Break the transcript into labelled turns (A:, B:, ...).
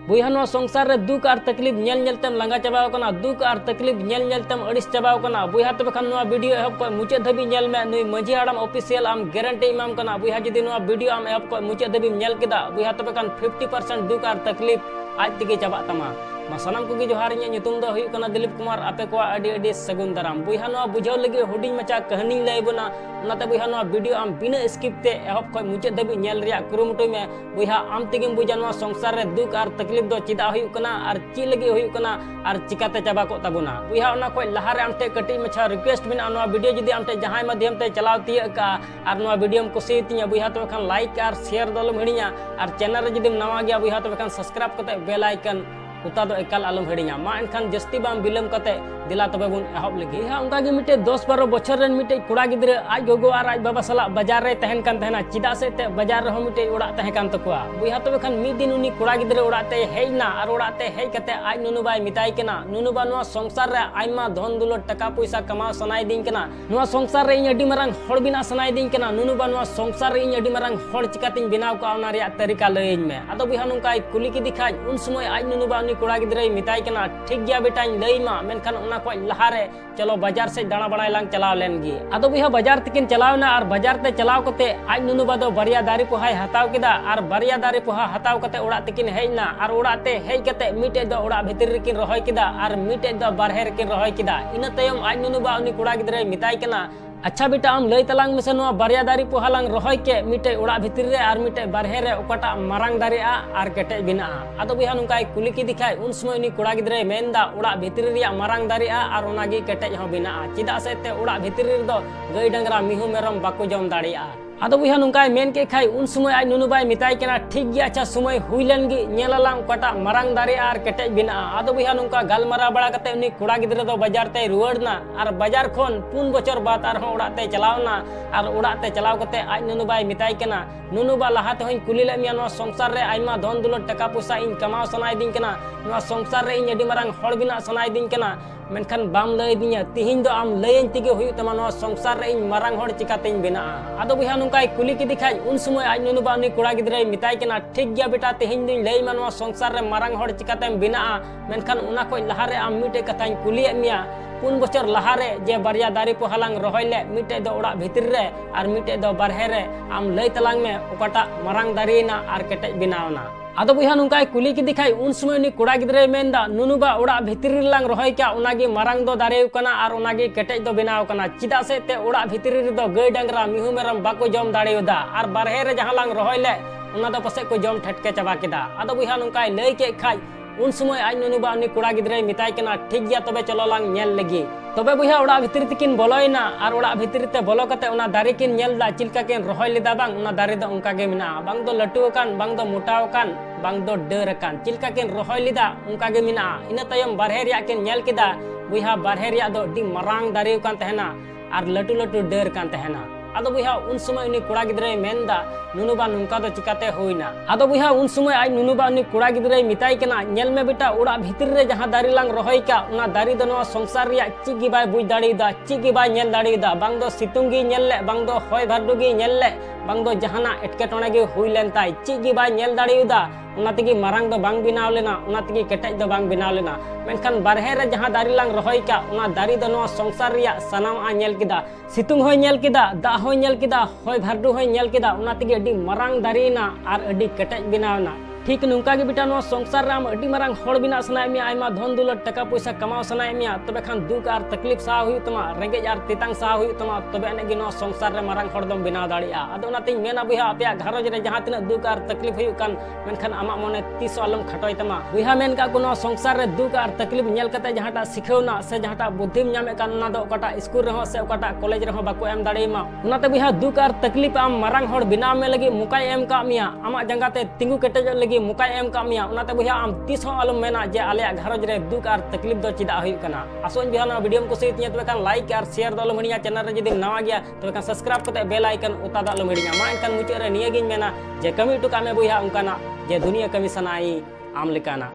A: बुया no संसार रे दुख और तकलीफ नेल नेलतेम लंगा चाबाव कना दुख और तकलीफ नेल नेलतेम अड़िस चाबाव कना बुया तबे खान नो वीडियो एहब को मुचे धबी नेल में नुई मजी हाड़ाम ऑफिशियल आम गारंटी इमाम कना बुया जदि नो वीडियो आम एहब को मुचे धबी नेल केदा बुया तबे खान 50% दुख और तकलीफ आज तक चाबा तमा सानाम को जोहार ᱧᱩᱛᱩᱢ ᱫᱚ ᱦᱩᱭᱩᱜ ᱠᱟᱱᱟ दिलीप कुमार आपे को आडी आडी सगुन दाराम बुया नो बुझाव लगे हुडिंग मचा कहानी लै बना उनाते बुया नो वीडियो आम बिना स्किप ते एहब खय मुचे दबी नेल रिया कुरुमुटुय में बुया आम तेगिम बुझा नो संसार रे दुख और तकलीफ दो चिदा हुयुग कना और ची लगे हुयुग कना और चिकाते चाबा को ताबुना बुया ओना खय लहारे आमटे कटी मचा रिक्वेस्ट बिना नो वीडियो जदि आमटे जहाय माध्यम ते चलाव तिया का और नो वीडियो को कुसी तिया बुया तो खान लाइक और शेयर दलम हिड़िया और चैनल रे जदि नवा गया बुया तो खान सब्सक्राइब कते बेल आइकन उता दो एकाल आलम हिड़िया मा एनखान जस्ती बाम बिलम कते दिला तबे बुन एहब लगी हा उनका गे मिटे 10-12 बछर रेन मिटे कुड़ा गिद्रे आज गोगो और आज बाबा सला बाजार रे तहन कान तहना चिदा से ते बाजार रे हो मिटे उड़ा तहन कान तकुआ बुया तबे खान मी दिन उनी कुड़ा गिद्रे उड़ाते हेजना और उड़ाते हे कते आज नुनु बाय मिताई केना नुनु बा नो संसार रे आइमा धन दुलत टका पैसा कमाव सनाय दिन केना नो संसार रे इन अडी मारंग हड़ बिना सनाय दिन केना नुनु बा नो संसार रे इन अडी मारंग हड़ चिकातिन बिनाव का ओना रिया तरीका लयिन में आदो बुया नुका कुली की दिखाय उन समय आज नुनु बा उनी कुड़ा गिद्रे मिताई केना ठीक गया बेटा लयमा मेनखान ओना को लहारे चलो बाजार से दाना बड़ाई लांग चलाव लेनगी आदो बुया बाजार तकिन चलावना और बाजार ते चलाव कते आज नुनु बादो बरिया दारी पोहाय हताव केदा और बरिया दारी पोहा हताव कते उड़ा तकिन हेजना और उड़ाते हेय कते मिटे दो उड़ा भीतर रिकिन रहोय केदा और मिटे दो बारहे रिकिन रहोय केदा इना तयम आज नुनु बा उनी कुड़ा गिद्रे मिताई केना अच्छा बेटा आम लय तलांग में से नो बारिया दारी पोहालांग रहोय के मिटे उड़ा भीतर रे और मिटे बारहे रे ओकटा मारांग दारी आ और केटे बिना आदो बुया नुका कुली की दिखाय उन समय उनी कुड़ा गिद्रे मेनदा उड़ा भीतर रिया मारांग दारी आ और ओनागी केटे हो बिना चिदा से ते उड़ा भीतर रे दो गई डंगरा मिहु मेरम बाको जम दाड़िया आदो बुया नुका मेन के खाय उन समय आज नुनु बाय मिताई केना ठीक गया अच्छा समय हुइलन गी नेलालांग ओकटा मारांग दारी और केटे बिना आदो बुया नुका गालमारा बड़ा कते उनी कुड़ा गिद्रे दो बाजार ते रुवाड़ना और बाजार खोन 3 बछर बाद आर उड़ाते चलावना और उड़ाते चलाव कते आज नुनु बाय मिताई केना नुनु बा लहाते होई कुली ले मिया नो संसार रे आइमा धन दुलत टका पैसा इन कमाव सनाय दिन केना नो संसार रे इन अडी मारंग हड़ बिना सनाय दिन केना मेनखान बाम लय दिया तिहिन दो आम लयन तिगे हुई तमा नो संसार रे इन मारंग हड़ चिकातेन बिना आदो बुया नुका कुली की दिखाय उन समय आज नुनु बा उनी कुड़ा गिद्रे मिताई केना ठीक गया बेटा तिहिन दिन लय मा नो संसार रे मारंग हड़ चिकातेन बिना मेनखान उना को लहारे आम मिटे कथाई कुली मिया 3 बछर लहारे जे बारिया दारी पोहालांग रहोय ले मिटे दो उड़ा भीतर रे और मिटे दो बारहे रे आम लय तलांग में ओकटा मारंग दारीना और केटे बिनावना आदो बुया नुका कुली की दिखाय उन समय उनी कुड़ा गिद्रे मेनदा नुनु बा उड़ा भीतर लांग रहोय क्या उनागी मारंग दो दारेव कना और उनागी केटे दो बिनाव कना चिदा से ते उड़ा भीतर रे दो गय डंगरा मिहु मेरम बाको जम दाड़ेदा और बारहे रे जहां लांग रहोय ले उना दो पसे को जम ठटके चबा केदा आदो बुया नुका लय के खाय उन समय आज नुनु बा उनी कुड़ा गिद्रे मिताई केना ठीक गया तबे चलो लांग नेल लगी तबे बुया उड़ा भीतर तकिन बोलोयना और उड़ा भीतर ते बोलो कते उना दारी किन नेलदा चिलका किन रहोय लेदा बांग उना दारी दो उनका गे मिना बांग दो लटू कान बांग दो मोटाव कान बांग दो डर कान चिलका किन रहोय लेदा उनका गे मिना इना तयम बारहे रिया किन नेल केदा बुया बारहे रिया दो डी मरांग दारी कान तहना और लटू लटू डर कान तहना आदो बुया उन समय उनी कुड़ा गिद्रे मेनदा नुनु बा नुनका दो चिकाते होइना आदो बुया उन समय आज नुनु बा उनी कुड़ा गिद्रे मिताई केना नेल में बेटा उड़ा भीतर रे जहां दारी लांग रहोय का उना दारी दो नो संसार रिया चिगी बाय बुझ दाड़ीदा चिगी बाय नेल दाड़ीदा बांग दो सितुंगी नेल ले बांग दो होय भारदुगी नेल ले बांग दो जहाना एटकेटोणे गे हुई लेन ताई चिगी बाय नेल दाड़ीदा उना तगी मारंग दो बांग बिनाव लेना उना तगी केटेज दो बांग बिनाव लेना मेनखान बारहे रे जहां दारी लांग रहोय का उना दारी दो नो संसार रिया सनाम आ नेल किदा सितुंग होय नेल किदा दा होय नेल किदा होय भारदु होय नेल किदा उना तगी अडी मारंग दारीना और अडी केटेज बिनावना ठीक नुका के बेटा नो संसार राम अडी मारंग हड़ बिना सनाय मिया आइमा धन दुलत टका पैसा कमाव सनाय मिया तबे खान दुख और तकलीफ सा हुई तमा रेंगेज और तितांग सा हुई तमा तबे अने गे नो संसार रे मारंग हड़ दम बिना दाड़िया आदो नातिन मेना बुया आपया घरज रे जहां तिना दुख और तकलीफ हुई कान मेनखान आमा मने तीस आलम खटोय तमा बुया मेन का कोनो संसार रे दुख और तकलीफ नेल कते जहांटा सिखेवना से जहांटा बुद्धिम नामे कान ना दो ओकटा स्कूल रे हो से ओकटा कॉलेज रे हो बाको एम दाड़ेमा उनाते बुया दुख और तकलीफ आम मारंग हड़ बिना में लगी मुकाय एम का मिया आमा जंगाते तिंगु केटेज लगी मुकाय एम का मिया उनाते बुया आम तीस हो आलम मेना जे आले घरज रे दुख और तकलीफ दो चिदा हुई कना आसोन बुया ना वीडियो को सहित तबे कान लाइक और शेयर दो आलम हिडिया चैनल रे जदि नवा गया तबे कान सब्सक्राइब कते बेल आइकन उता दो आलम हिडिया मा एनकान मुचे रे निया गिन मेना जे कमी टुका में बुया उनकाना जे दुनिया कमी सनाई आम लेकाना।